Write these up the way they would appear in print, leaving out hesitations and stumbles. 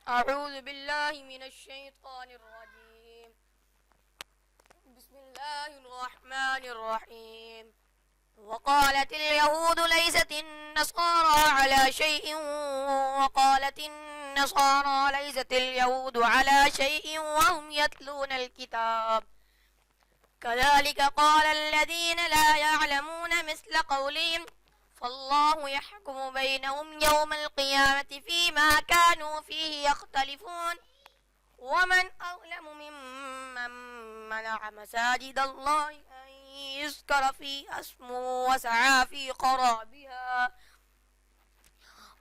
أعوذ بالله من الشيطان الرجيم. بسم الله الرحمن الرحيم. وقالت اليهود ليست النصارى على شيء وقالت النصارى ليست اليهود على شيء وهم يتلون الكتاب كذلك قال الذين لا يعلمون مثل قولهم فالله يحكم بينهم يوم القيامة فيما كانوا فيه يختلفون ومن أظلم ممن منع مساجد الله أن يذكر فيها اسمه وسعى في خرابها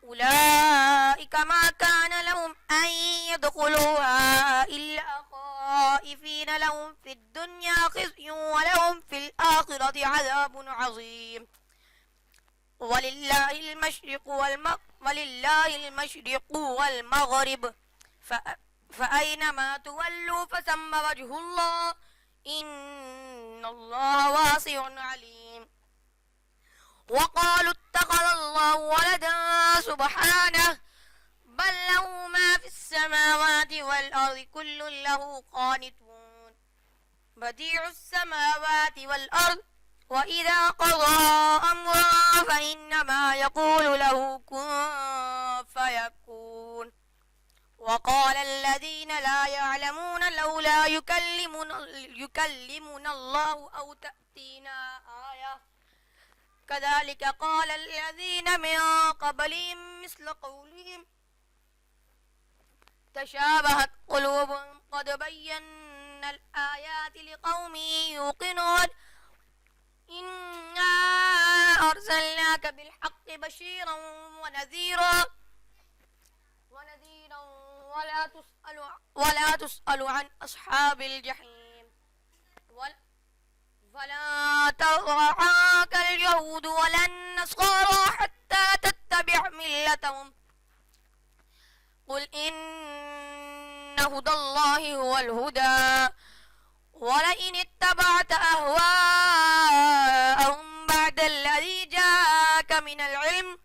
أولئك ما كان لهم أن يدخلوها إلا خائفين لهم في الدنيا خزي ولهم في الآخرة عذاب عظيم ولله المشرق والمغرب فأينما تولوا فثم وجه الله إن الله واسع عليم. وقالوا اتخذ الله ولدا سبحانه بل له ما في السماوات والأرض كل له قانتون بديع السماوات والأرض وإذا قضى أمرا فإنما يقول له كن فيكون. وقال الذين لا يعلمون لولا يكلمنا الله أو تأتينا آية كذلك قال الذين من قبلهم مثل قولهم تشابهت قلوبهم قد بينا الآيات لقوم يوقنون إنا أرسلناك بالحق بشيرا ونذيرا ولا تسأل عن أصحاب الجحيم فلا ترضى عنك اليهود ولا النصارى حتى تتبع ملتهم قل إن هدى الله هو الهدى ولئن اتبعت أهواءهم بعد الذي جاءك من العلم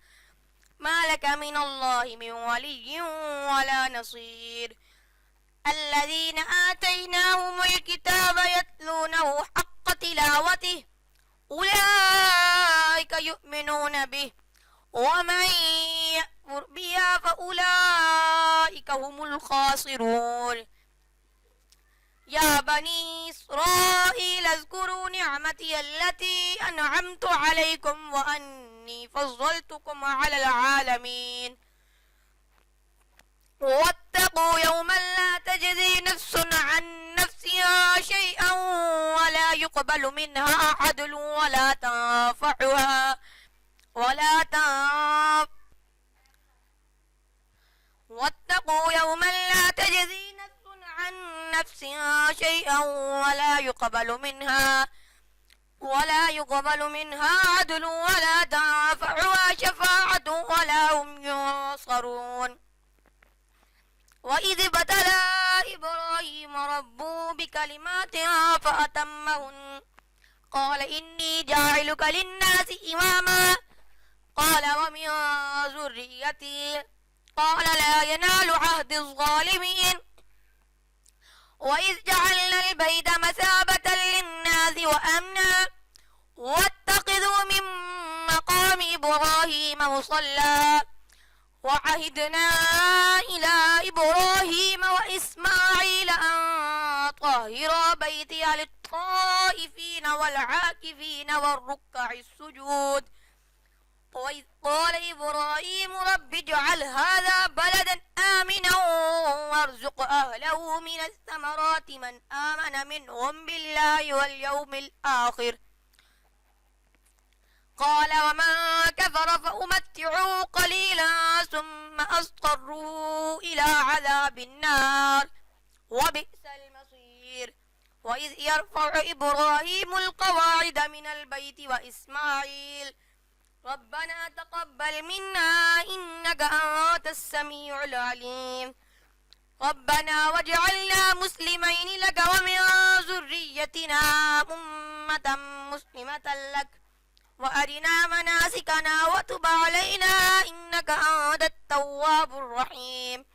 ما لك من الله من ولي ولا نصير. الذين آتيناهم الكتاب يتلونه حق تلاوته أولئك يؤمنون به ومن يكفر بها فأولئك هم الخاسرون. يا بني إسرائيل اذكروا نعمتي التي أنعمت عليكم وأني فضلتكم على العالمين واتقوا يوما لا تجزي نفس عن نفسها شيئا ولا يقبل منها عدل واتقوا يوما لا تجزي نفس عن نفسها شيئا ولا يقبل منها عدل ولا تنفعها شفاعة ولا هم ينصرون. وإذ ابتلى إبراهيم ربه بكلمات فأتمهن قال إني جاعلك للناس إماما قال ومن ذريتي قال لا ينال عهد الظالمين. وإذ جعلنا البيت مثابة للناس وأمنا واتخذوا من مقام إبراهيم مصلى وعهدنا إلى إبراهيم وإسماعيل أن طهرا بيتي للطائفين والعاكفين والركع السجود. وإذ قال إبراهيم رب اجعل هذا بلدا آمنا وارزق أهله من الثمرات من آمن منهم بالله واليوم الآخر قال ومن كفر فأمتعه قليلا ثم أضطره إلى عذاب النار وبئس المصير. وإذ يرفع إبراهيم القواعد من البيت وإسماعيل ربنا تقبل منا إنك أنت السميع العليم ربنا واجعلنا مسلمين لك ومن ذريتنا أمة مسلمة لك وأرنا مناسكنا وتب علينا إنك أنت التواب الرحيم.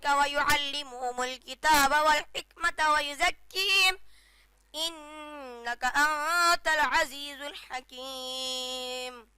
ذلك ويعلمهم الكتاب والحكمة ويزكيهم إنك أنت العزيز الحكيم